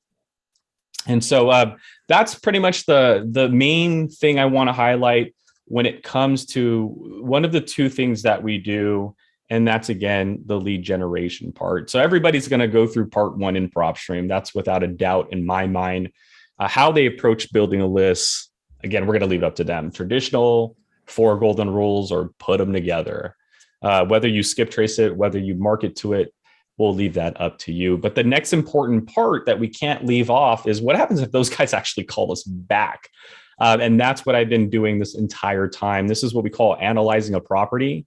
And so that's pretty much the main thing I want to highlight when it comes to one of the 2 things that we do, and that's, again, the lead generation part. So everybody's going to go through part 1 in Propstream. That's without a doubt in my mind. How they approach building a list, again, we're going to leave it up to them. Traditional 4 golden rules, or put them together. Whether you skip trace it, whether you market to it, we'll leave that up to you. But the next important part that we can't leave off is what happens if those guys actually call us back. And that's what I've been doing this entire time. This is what we call analyzing a property.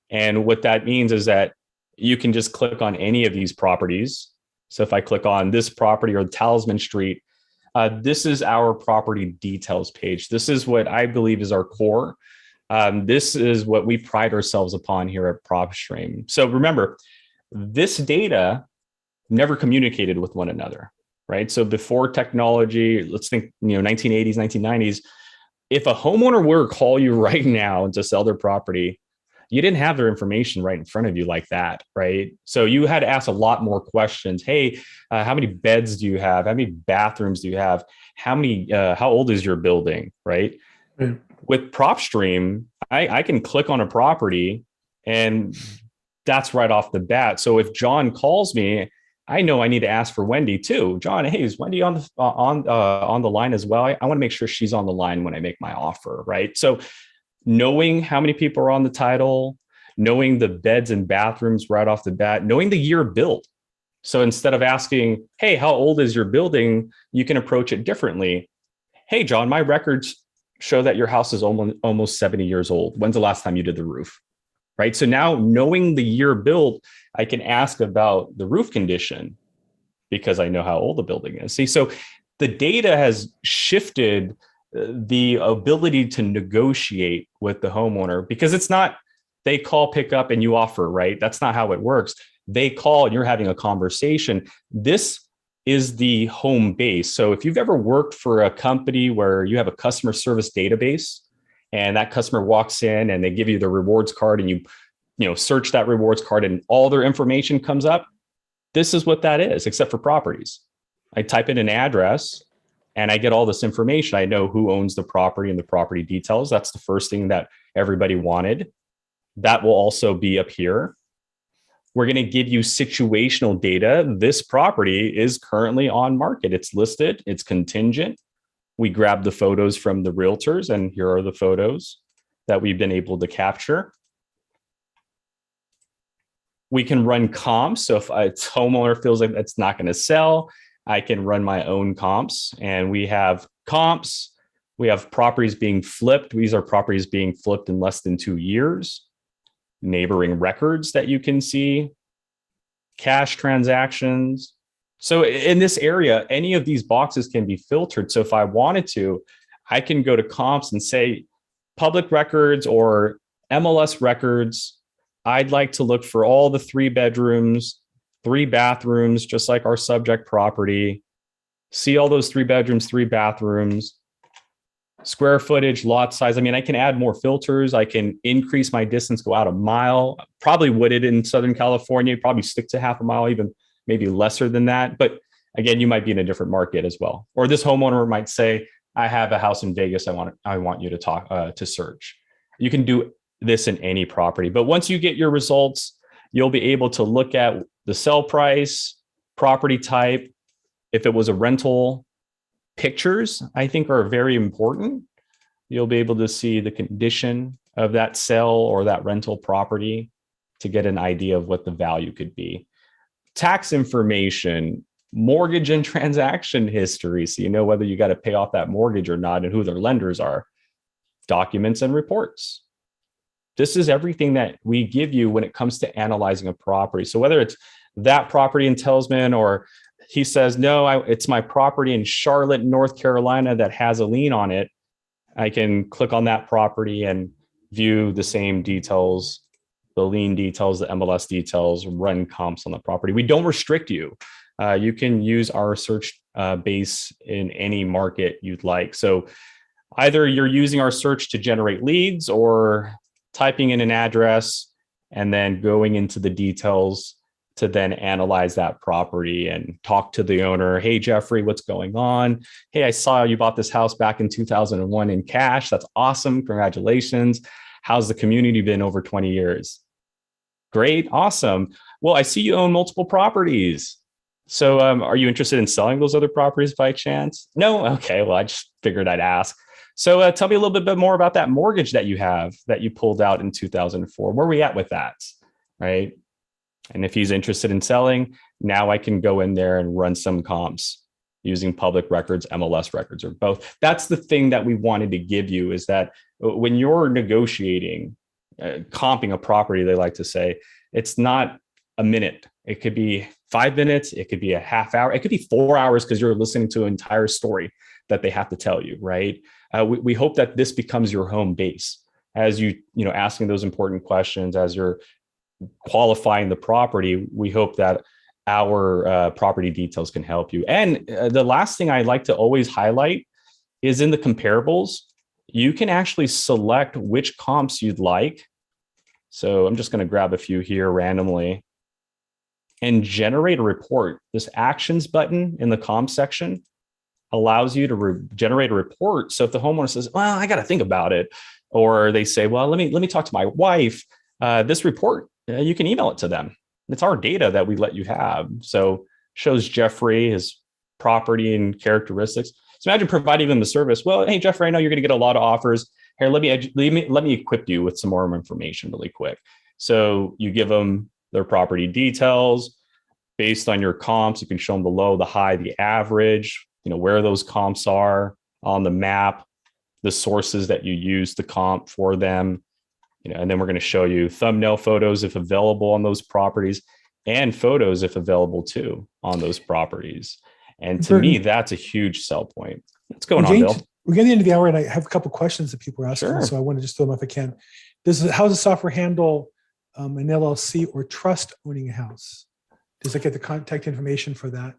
And what that means is that you can just click on any of these properties. So if I click on this property or Talisman Street, this is our property details page. This is what I believe is our core. This is what we pride ourselves upon here at Propstream. So remember, this data never communicated with one another. Right. So before technology, let's think, 1980s, 1990s, if a homeowner were to call you right now to sell their property, you didn't have their information right in front of you like that. Right. So you had to ask a lot more questions. Hey, how many beds do you have? How many bathrooms do you have? How old is your building? Right. Mm. With Propstream, I can click on a property and that's right off the bat. So if John calls me, I know I need to ask for Wendy too. John, hey, is Wendy on the line as well? I want to make sure she's on the line when I make my offer, right? So knowing how many people are on the title, knowing the beds and bathrooms right off the bat, knowing the year built. So instead of asking, hey, how old is your building? You can approach it differently. Hey, John, my records show that your house is almost 70 years old. When's the last time you did the roof? Right. So now knowing the year built, I can ask about the roof condition because I know how old the building is. See, so the data has shifted the ability to negotiate with the homeowner, because it's not they call, pick up, and you offer, right? That's not how it works. They call and you're having a conversation. This is the home base. So if you've ever worked for a company where you have a customer service database, and that customer walks in and they give you the rewards card, and you search that rewards card and all their information comes up. This is what that is, except for properties. I type in an address and I get all this information. I know who owns the property and the property details. That's the first thing that everybody wanted. That will also be up here. We're going to give you situational data. This property is currently on market. It's listed. It's contingent. We grab the photos from the realtors, and here are the photos that we've been able to capture. We can run comps. So if a homeowner feels like that's not going to sell, I can run my own comps. And we have comps. We have properties being flipped. These are properties being flipped in less than 2 years. Neighboring records that you can see. Cash transactions. So in this area, any of these boxes can be filtered. So if I wanted to, I can go to comps and say public records or MLS records. I'd like to look for all the 3 bedrooms, 3 bathrooms, just like our subject property. See all those 3 bedrooms, 3 bathrooms, square footage, lot size. I mean, I can add more filters. I can increase my distance, go out a mile. Probably wooded in Southern California, probably stick to half a mile, even maybe lesser than that. But again, you might be in a different market as well. Or this homeowner might say, I have a house in Vegas. I want you to talk to search. You can do this in any property. But once you get your results, you'll be able to look at the sell price, property type. If it was a rental, pictures, I think, are very important. You'll be able to see the condition of that sell or that rental property to get an idea of what the value could be. Tax information, mortgage and transaction history, so you know whether you got to pay off that mortgage or not and who their lenders are. Documents and reports. This is everything that we give you when it comes to analyzing a property. So whether it's that property in Telsman, or he says, no, it's my property in Charlotte, North Carolina that has a lien on it, I can click on that property and view the same details, the lien details, the MLS details, run comps on the property. We don't restrict you. You can use our search base in any market you'd like. So either you're using our search to generate leads or typing in an address and then going into the details to then analyze that property and talk to the owner. Hey, Jeffrey, what's going on? Hey, I saw you bought this house back in 2001 in cash. That's awesome. Congratulations. How's the community been over 20 years? Great. Awesome. Well, I see you own multiple properties. So are you interested in selling those other properties by chance? No? Okay. Well, I just figured I'd ask. So tell me a little bit more about that mortgage that you have that you pulled out in 2004. Where are we at with that? Right. And if he's interested in selling, now I can go in there and run some comps using public records, MLS records, or both. That's the thing that we wanted to give you, is that when you're negotiating, comping a property, they like to say, it's not a minute. It could be 5 minutes. It could be a half hour. It could be 4 hours because you're listening to an entire story that they have to tell you, right? We hope that this becomes your home base as you asking those important questions, as you're qualifying the property. We hope that our property details can help you. And the last thing I like to always highlight is in the comparables, you can actually select which comps you'd like. So I'm just going to grab a few here randomly and generate a report. This actions button in the comp section allows you to generate a report. So if the homeowner says, well, I got to think about it, or they say, well, let me talk to my wife, this report, you can email it to them. It's our data that we let you have. So shows Jeffrey his property and characteristics. So imagine providing them the service. Well, hey, Jeffrey, I know you're going to get a lot of offers. Here, let me equip you with some more information really quick. So you give them their property details based on your comps. You can show them the low, the high, the average, where those comps are on the map, the sources that you use to comp for them, and then we're going to show you thumbnail photos if available on those properties, and photos if available too on those propities. And to me, that's a huge sell point. What's going on, Bill? We're getting into the hour, and I have a couple of questions that people are asking, Sure. So I want to just throw them if I can. How does the software handle an LLC or trust owning a house? Does it get the contact information for that?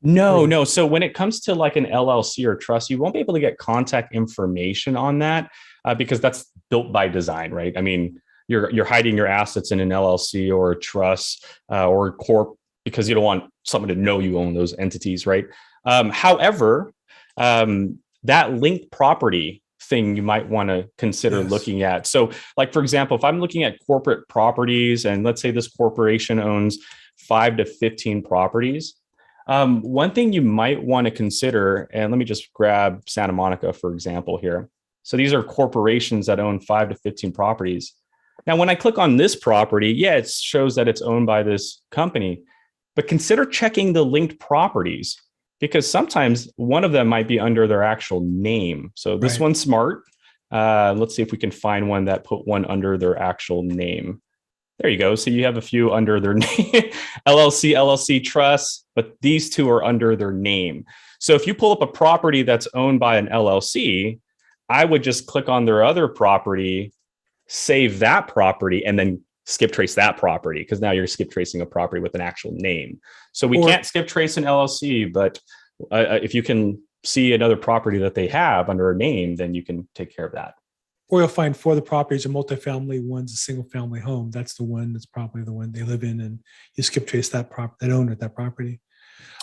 No. So when it comes to like an LLC or trust, you won't be able to get contact information on that because that's built by design, right? I mean, you're hiding your assets in an LLC or a trust or a corp because you don't want someone to know you own those entities, right? However, that linked property thing you might want to consider looking at. So like, for example, if I'm looking at corporate properties and let's say this corporation owns 5 to 15 properties, one thing you might want to consider, and let me just grab Santa Monica, for example, here. So these are corporations that own 5 to 15 properties. Now, when I click on this property, yeah, it shows that it's owned by this company, but consider checking the linked properties because sometimes one of them might be under their actual name. So this one's smart. Let's see if we can find one that put one under their actual name. There you go. So you have a few under their name, LLC trust, but these two are under their name. So if you pull up a property that's owned by an LLC, I would just click on their other property, save that property, and then skip trace that property because now you're skip tracing a property with an actual name. So we can't skip trace an LLC, but if you can see another property that they have under a name, then you can take care of that. Or you'll find four of the properties are multifamily, one's a single family home. That's the one that's probably the one they live in, and you skip trace that owner of that property.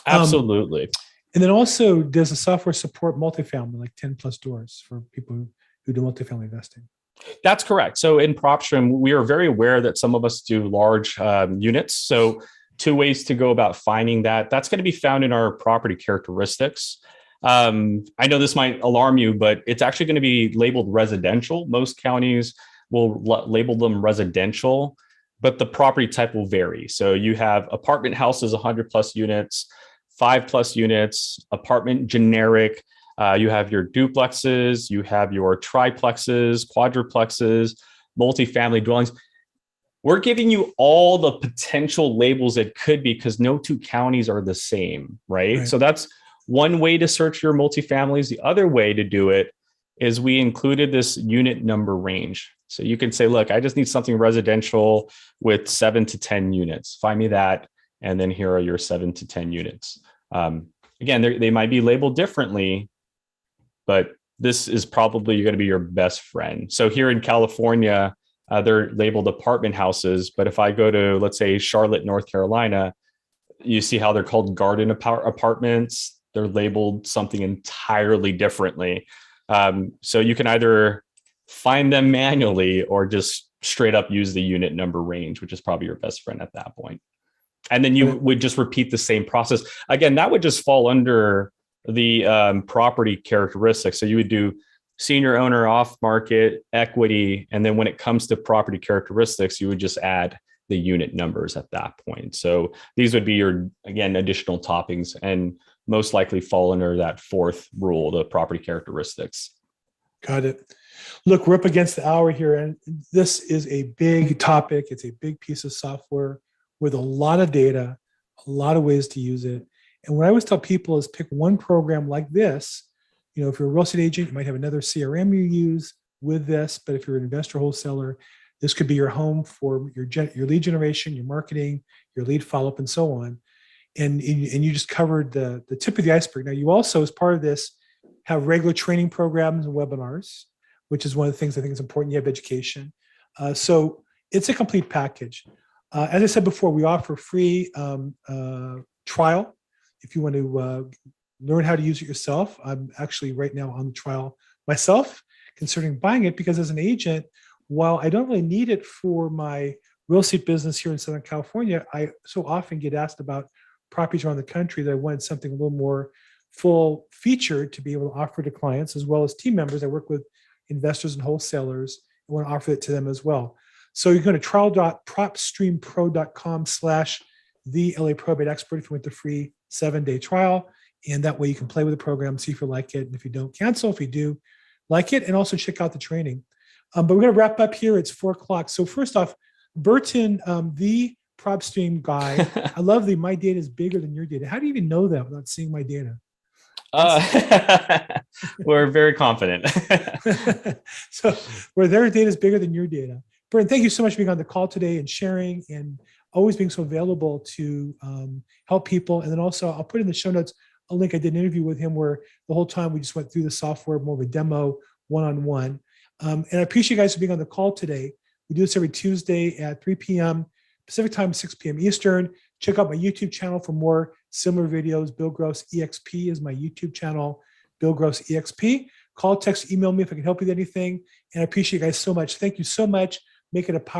Absolutely. And then also, does the software support multifamily, like 10 plus doors for people who do multifamily investing? That's correct. So in Propstream, we are very aware that some of us do large units. So two ways to go about finding that. That's going to be found in our property characteristics. I know this might alarm you, but it's actually going to be labeled residential. Most counties will label them residential, but the property type will vary. So you have apartment houses, 100 plus units, 5 plus units, apartment generic. You have your duplexes, you have your triplexes, quadruplexes, multifamily dwellings. We're giving you all the potential labels it could be because no two counties are the same, right? So that's one way to search your multifamilies. The other way to do it is we included this unit number range. So you can say, look, I just need something residential with 7 to 10 units. Find me that. And then here are your 7 to 10 units. Again, they might be labeled differently, but this is probably going to be your best friend. So here in California, they're labeled apartment houses. But if I go to, let's say, Charlotte, North Carolina, you see how they're called garden apartments. They're labeled something entirely differently. So you can either find them manually or just straight up use the unit number range, which is probably your best friend at that point. And then you would just repeat the same process. Again, that would just fall under the property characteristics. So you would do senior owner, off market, equity. And then when it comes to property characteristics, you would just add the unit numbers at that point. So these would be your, again, additional toppings and most likely fall under that fourth rule, the property characteristics. Got it. Look, we're up against the hour here, and this is a big topic. It's a big piece of software with a lot of data, a lot of ways to use it. And what I always tell people is pick one program like this. You know, if you're a real estate agent, you might have another CRM you use with this, but if you're an investor wholesaler, this could be your home for your lead generation, your marketing, your lead follow-up, and so on. And you just covered the tip of the iceberg. Now, you also, as part of this, have regular training programs and webinars, which is one of the things I think is important. You have education. So it's a complete package. As I said before, we offer free trial if you want to learn how to use it yourself. I'm actually right now on the trial myself, considering buying it, because as an agent, while I don't really need it for my real estate business here in Southern California, I so often get asked about properties around the country that I wanted something a little more full featured to be able to offer to clients as well as team members. I work with investors and wholesalers and want to offer it to them as well. So you go to trial.propstreampro.com/the LAProbate expert if you want the free 7-day trial. And that way you can play with the program, see if you like it. And if you don't, cancel. If you do like it, and also check out the training. But we're going to wrap up here. It's 4:00. So first off, Burton, the Propstream guy, I love the my data is bigger than your data. How do you even know that without seeing my data? We're very confident. So where their data is bigger than your data. Burton, thank you so much for being on the call today and sharing and always being so available to help people. And then also I'll put in the show notes a link. I did an interview with him where the whole time we just went through the software, more of a demo one-on-one. And I appreciate you guys for being on the call today. We do this every Tuesday at 3 p.m. Pacific time, 6 p.m. Eastern. Check out my YouTube channel for more similar videos. Bill Gross EXP is my YouTube channel, Bill Gross EXP. Call, text, email me if I can help you with anything. And I appreciate you guys so much. Thank you so much. Make it a power.